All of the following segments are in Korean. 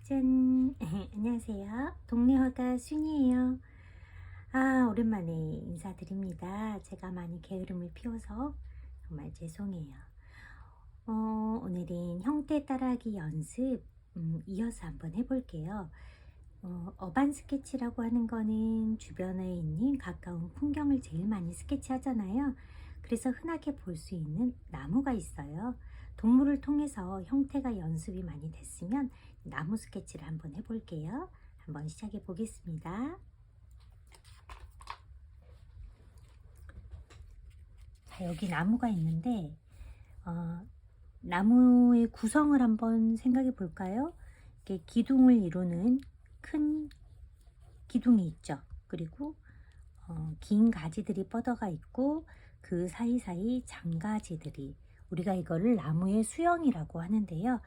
짠! 안녕하세요. 동네 화가 순이에요. 오랜만에 인사드립니다. 제가 많이 게으름을 피워서 정말 죄송해요. 오늘은 형태 따라하기 연습 이어서 한번 해볼게요. 어반 스케치라고 하는 거는 주변에 있는 가까운 풍경을 제일 많이 스케치하잖아요. 그래서 흔하게 볼 수 있는 나무가 있어요. 동물을 통해서 형태가 연습이 많이 됐으면 나무 스케치를 한번 해볼게요. 한번 시작해 보겠습니다. 자, 여기 나무가 있는데 나무의 구성을 한번 생각해 볼까요? 이렇게 기둥을 이루는 큰 기둥이 있죠. 그리고 긴 가지들이 뻗어가 있고 그 사이사이 장가지들이, 우리가 이거를 나무의 수영이라고 하는데요.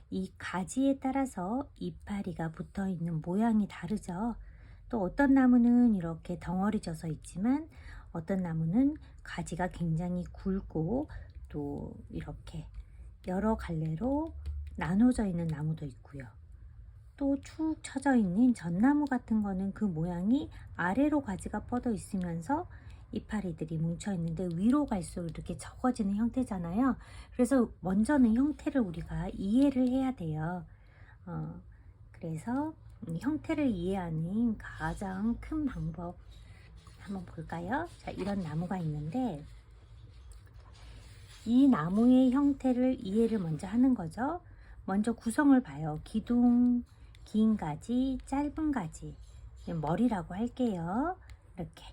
이 가지에 따라서 이파리가 붙어 있는 모양이 다르죠. 또 어떤 나무는 이렇게 덩어리져서 있지만 어떤 나무는 가지가 굉장히 굵고 또 이렇게 여러 갈래로 나눠져 있는 나무도 있고요. 또 축 처져 있는 전나무 같은 거는 그 모양이 아래로 가지가 뻗어 있으면서 이파리들이 뭉쳐 있는데 위로 갈수록 이렇게 적어지는 형태잖아요. 그래서 먼저는 형태를 우리가 이해를 해야 돼요. 그래서 형태를 이해하는 가장 큰 방법 한번 볼까요? 자, 이런 나무가 있는데 이 나무의 형태를 이해를 먼저 하는 거죠. 먼저 구성을 봐요. 기둥, 긴 가지, 짧은 가지, 머리라고 할게요. 이렇게.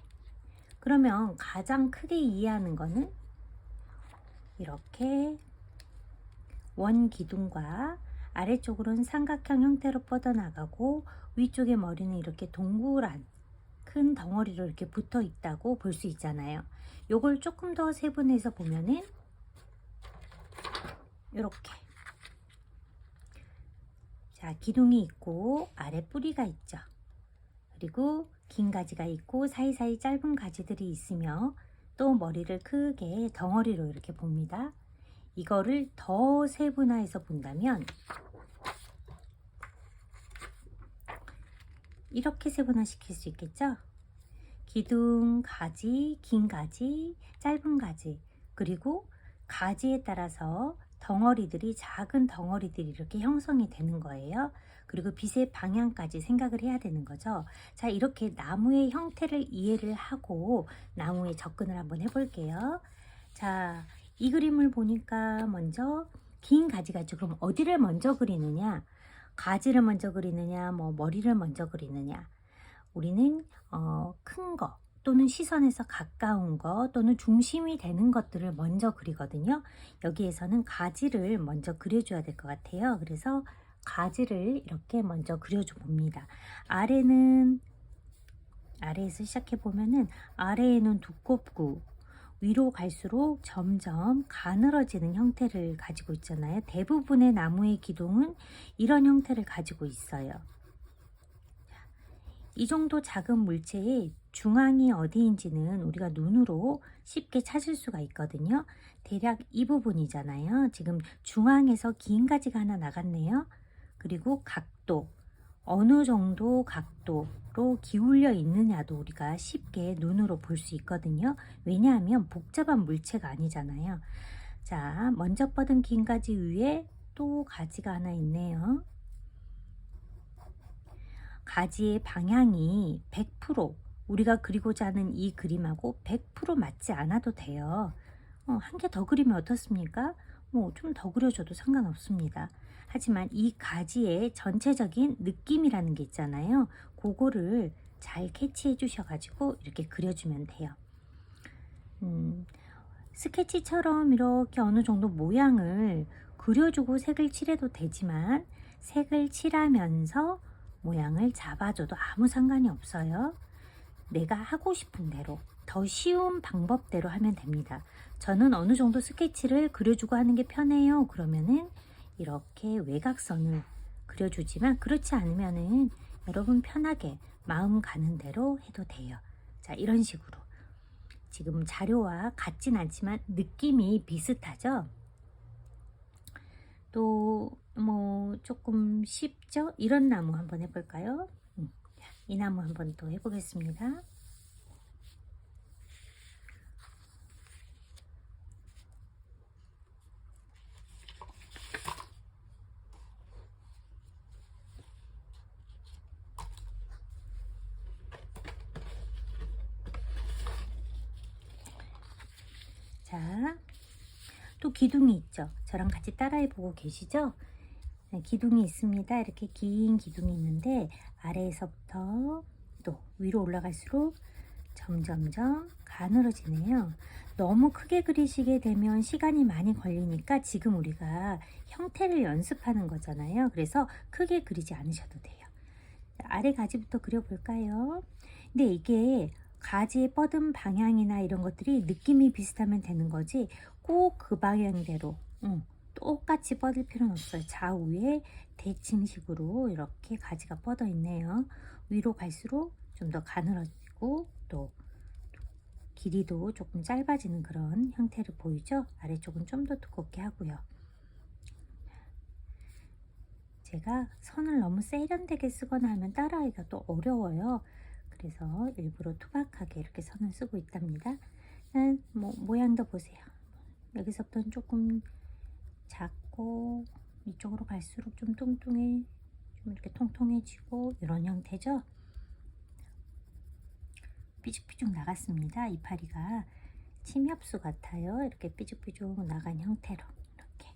그러면 가장 크게 이해하는 거는 이렇게 원 기둥과 아래쪽으로는 삼각형 형태로 뻗어나가고 위쪽의 머리는 이렇게 동그란 큰 덩어리로 이렇게 붙어 있다고 볼 수 있잖아요. 요걸 조금 더 세분해서 보면은 이렇게, 자, 기둥이 있고 아래 뿌리가 있죠. 그리고 긴 가지가 있고 사이사이 짧은 가지들이 있으며 또 머리를 크게 덩어리로 이렇게 봅니다. 이거를 더 세분화해서 본다면 이렇게 세분화시킬 수 있겠죠? 기둥, 가지, 긴 가지, 짧은 가지, 그리고 가지에 따라서 덩어리들이, 작은 덩어리들이 이렇게 형성이 되는 거예요. 그리고 빛의 방향까지 생각을 해야 되는 거죠. 자, 이렇게 나무의 형태를 이해를 하고 나무에 접근을 한번 해볼게요. 자, 이 그림을 보니까 먼저 긴 가지가 있죠. 그럼 어디를 먼저 그리느냐? 가지를 먼저 그리느냐, 머리를 먼저 그리느냐? 우리는 큰 거 또는 시선에서 가까운 거 또는 중심이 되는 것들을 먼저 그리거든요. 여기에서는 가지를 먼저 그려줘야 될 것 같아요. 그래서 가지를 이렇게 먼저 그려줘 봅니다. 아래에서 시작해 보면은 아래에는 두껍고 위로 갈수록 점점 가늘어지는 형태를 가지고 있잖아요. 대부분의 나무의 기둥은 이런 형태를 가지고 있어요. 이 정도 작은 물체의 중앙이 어디인지는 우리가 눈으로 쉽게 찾을 수가 있거든요. 대략 이 부분이잖아요. 지금 중앙에서 긴 가지가 하나 나갔네요. 그리고 각도, 어느 정도 각도로 기울여 있느냐도 우리가 쉽게 눈으로 볼 수 있거든요. 왜냐하면 복잡한 물체가 아니잖아요. 자, 먼저 뻗은 긴 가지 위에 또 가지가 하나 있네요. 가지의 방향이 100% 우리가 그리고자 하는 이 그림하고 100% 맞지 않아도 돼요. 한 개 더 그리면 어떻습니까? 좀 더 그려줘도 상관없습니다. 하지만 이 가지의 전체적인 느낌이라는 게 있잖아요. 그거를 잘 캐치해 주셔가지고 이렇게 그려주면 돼요. 스케치처럼 이렇게 어느 정도 모양을 그려주고 색을 칠해도 되지만 색을 칠하면서 모양을 잡아줘도 아무 상관이 없어요. 내가 하고 싶은 대로 더 쉬운 방법대로 하면 됩니다. 저는 어느 정도 스케치를 그려주고 하는 게 편해요. 그러면은 이렇게 외곽선을 그려주지만 그렇지 않으면은 여러분 편하게 마음 가는 대로 해도 돼요. 자, 이런 식으로 지금 자료와 같진 않지만 느낌이 비슷하죠. 또 뭐 조금 쉽죠? 이런 나무 한번 해볼까요? 이 나무 한번 또 해보겠습니다. 자, 또 기둥이 있죠. 저랑 같이 따라해 보고 계시죠? 네, 기둥이 있습니다. 이렇게 긴 기둥이 있는데 아래에서부터 또 위로 올라갈수록 점점점 가늘어지네요. 너무 크게 그리시게 되면 시간이 많이 걸리니까 지금 우리가 형태를 연습하는 거잖아요. 그래서 크게 그리지 않으셔도 돼요. 아래 가지부터 그려볼까요? 근데 이게 가지의 뻗은 방향이나 이런 것들이 느낌이 비슷하면 되는 거지 꼭 그 방향대로 똑같이 뻗을 필요는 없어요. 좌우에 대칭식으로 이렇게 가지가 뻗어 있네요. 위로 갈수록 좀 더 가늘어지고 또 길이도 조금 짧아지는 그런 형태를 보이죠? 아래쪽은 좀 더 두껍게 하고요. 제가 선을 너무 세련되게 쓰거나 하면 따라하기가 또 어려워요. 그래서 일부러 투박하게 이렇게 선을 쓰고 있답니다. 뭐 모양도 보세요. 여기서부터는 조금 작고 이쪽으로 갈수록 좀 뚱뚱해, 좀 이렇게 통통해지고 이런 형태죠. 삐죽삐죽 나갔습니다. 이파리가 침엽수 같아요. 이렇게 삐죽삐죽 나간 형태로 이렇게.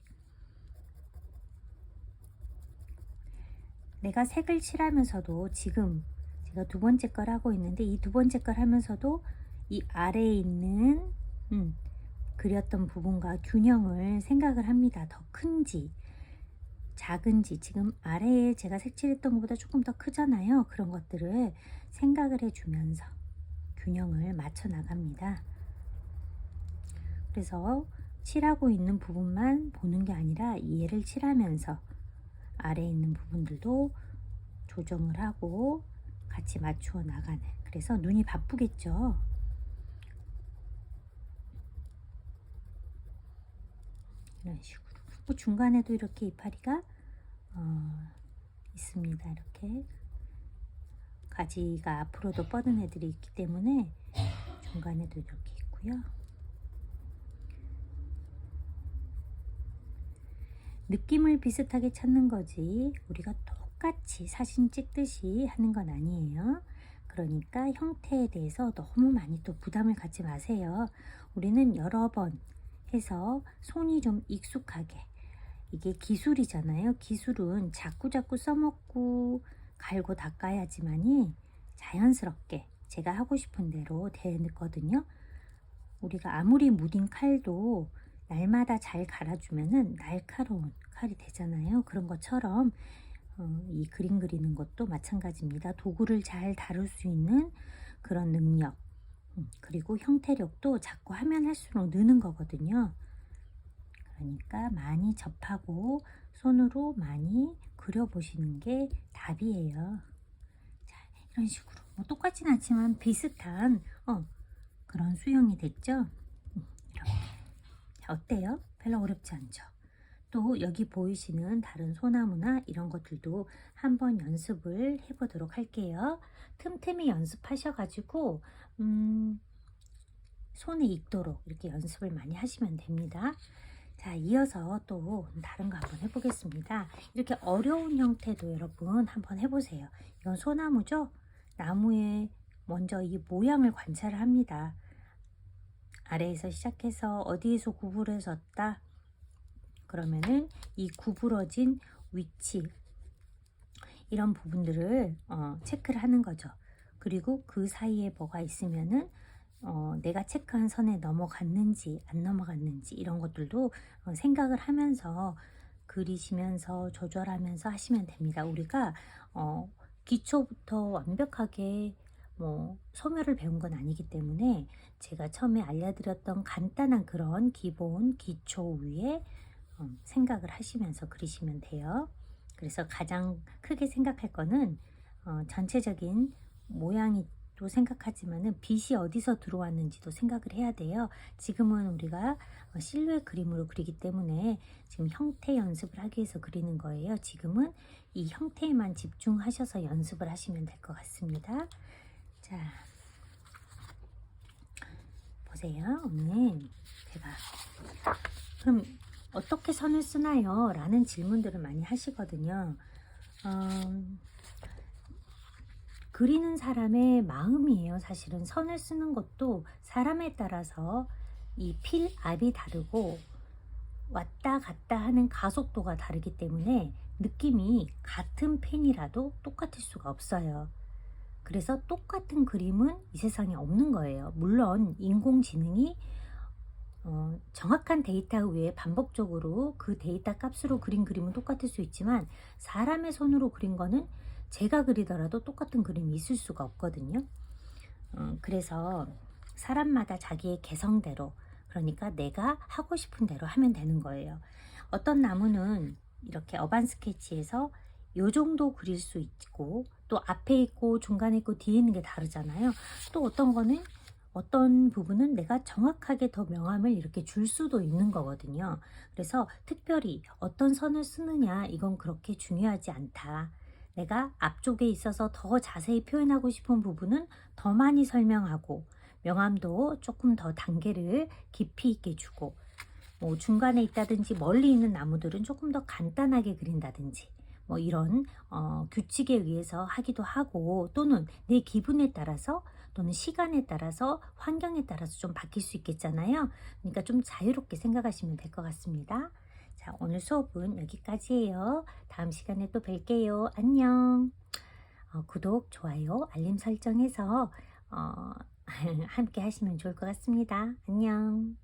내가 색을 칠하면서도 지금 제가 두 번째 걸 하고 있는데 이 두 번째 걸 하면서도 이 아래에 있는 그렸던 부분과 균형을 생각을 합니다. 더 큰지 작은지, 지금 아래에 제가 색칠했던 것보다 조금 더 크잖아요. 그런 것들을 생각을 해주면서 균형을 맞춰 나갑니다. 그래서 칠하고 있는 부분만 보는 게 아니라 얘를 칠하면서 아래에 있는 부분들도 조정을 하고 같이 맞추어 나가는, 그래서 눈이 바쁘겠죠. 이런 식으로 뭐 중간에도 이렇게 이파리가 있습니다. 이렇게 가지가 앞으로도 뻗은 애들이 있기 때문에 중간에도 이렇게 있고요. 느낌을 비슷하게 찾는 거지 우리가 똑같이 사진 찍듯이 하는 건 아니에요. 그러니까 형태에 대해서 너무 많이 또 부담을 갖지 마세요. 우리는 여러 번 해서 손이 좀 익숙하게, 이게 기술이잖아요. 기술은 자꾸자꾸 써먹고 갈고 닦아야지만이 자연스럽게 제가 하고 싶은 대로 되거든요. 우리가 아무리 무딘 칼도 날마다 잘 갈아주면은 날카로운 칼이 되잖아요. 그런 것처럼 이 그림 그리는 것도 마찬가지입니다. 도구를 잘 다룰 수 있는 그런 능력, 그리고 형태력도 자꾸 하면 할수록 느는 거거든요. 그러니까 많이 접하고 손으로 많이 그려보시는 게 답이에요. 자, 이런 식으로 뭐 똑같진 않지만 비슷한 그런 수영이 됐죠. 이렇게. 자, 어때요? 별로 어렵지 않죠? 또 여기 보이시는 다른 소나무나 이런 것들도 한번 연습을 해보도록 할게요. 틈틈이 연습하셔가지고 손에 익도록 이렇게 연습을 많이 하시면 됩니다. 자, 이어서 또 다른 거 한번 해보겠습니다. 이렇게 어려운 형태도 여러분 한번 해보세요. 이건 소나무죠? 나무에 먼저 이 모양을 관찰을 합니다. 아래에서 시작해서 어디에서 구부러졌다 그러면은 이 구부러진 위치, 이런 부분들을 체크를 하는 거죠. 그리고 그 사이에 뭐가 있으면은 내가 체크한 선에 넘어갔는지 안 넘어갔는지 이런 것들도 생각을 하면서 그리시면서 조절하면서 하시면 됩니다. 우리가 기초부터 완벽하게 뭐 소멸을 배운 건 아니기 때문에 제가 처음에 알려드렸던 간단한 그런 기본 기초 위에 생각을 하시면서 그리시면 돼요. 그래서 가장 크게 생각할 거는 전체적인 모양이 또 생각하지만은 빛이 어디서 들어왔는지도 생각을 해야 돼요. 지금은 우리가 실루엣 그림으로 그리기 때문에 지금 형태 연습을 하기 위해서 그리는 거예요. 지금은 이 형태에만 집중하셔서 연습을 하시면 될 것 같습니다. 자, 보세요. 오늘 제가 그럼 어떻게 선을 쓰나요? 라는 질문들을 많이 하시거든요. 그리는 사람의 마음이에요. 사실은 선을 쓰는 것도 사람에 따라서 이 필압이 다르고 왔다 갔다 하는 가속도가 다르기 때문에 느낌이 같은 펜이라도 똑같을 수가 없어요. 그래서 똑같은 그림은 이 세상에 없는 거예요. 물론 인공지능이 정확한 데이터 외에 반복적으로 그 데이터 값으로 그린 그림은 똑같을 수 있지만 사람의 손으로 그린 거는 제가 그리더라도 똑같은 그림이 있을 수가 없거든요. 그래서 사람마다 자기의 개성대로, 그러니까 내가 하고 싶은 대로 하면 되는 거예요. 어떤 나무는 이렇게 어반 스케치에서 요 정도 그릴 수 있고 또 앞에 있고 중간에 있고 뒤에 있는 게 다르잖아요. 또 어떤 거는 어떤 부분은 내가 정확하게 더 명암을 이렇게 줄 수도 있는 거거든요. 그래서 특별히 어떤 선을 쓰느냐 이건 그렇게 중요하지 않다. 내가 앞쪽에 있어서 더 자세히 표현하고 싶은 부분은 더 많이 설명하고 명암도 조금 더 단계를 깊이 있게 주고 뭐 중간에 있다든지 멀리 있는 나무들은 조금 더 간단하게 그린다든지 뭐 이런 규칙에 의해서 하기도 하고 또는 내 기분에 따라서 또는 시간에 따라서 환경에 따라서 좀 바뀔 수 있겠잖아요. 그러니까 좀 자유롭게 생각하시면 될 것 같습니다. 자, 오늘 수업은 여기까지예요. 다음 시간에 또 뵐게요. 안녕. 구독, 좋아요, 알림 설정해서 함께 하시면 좋을 것 같습니다. 안녕.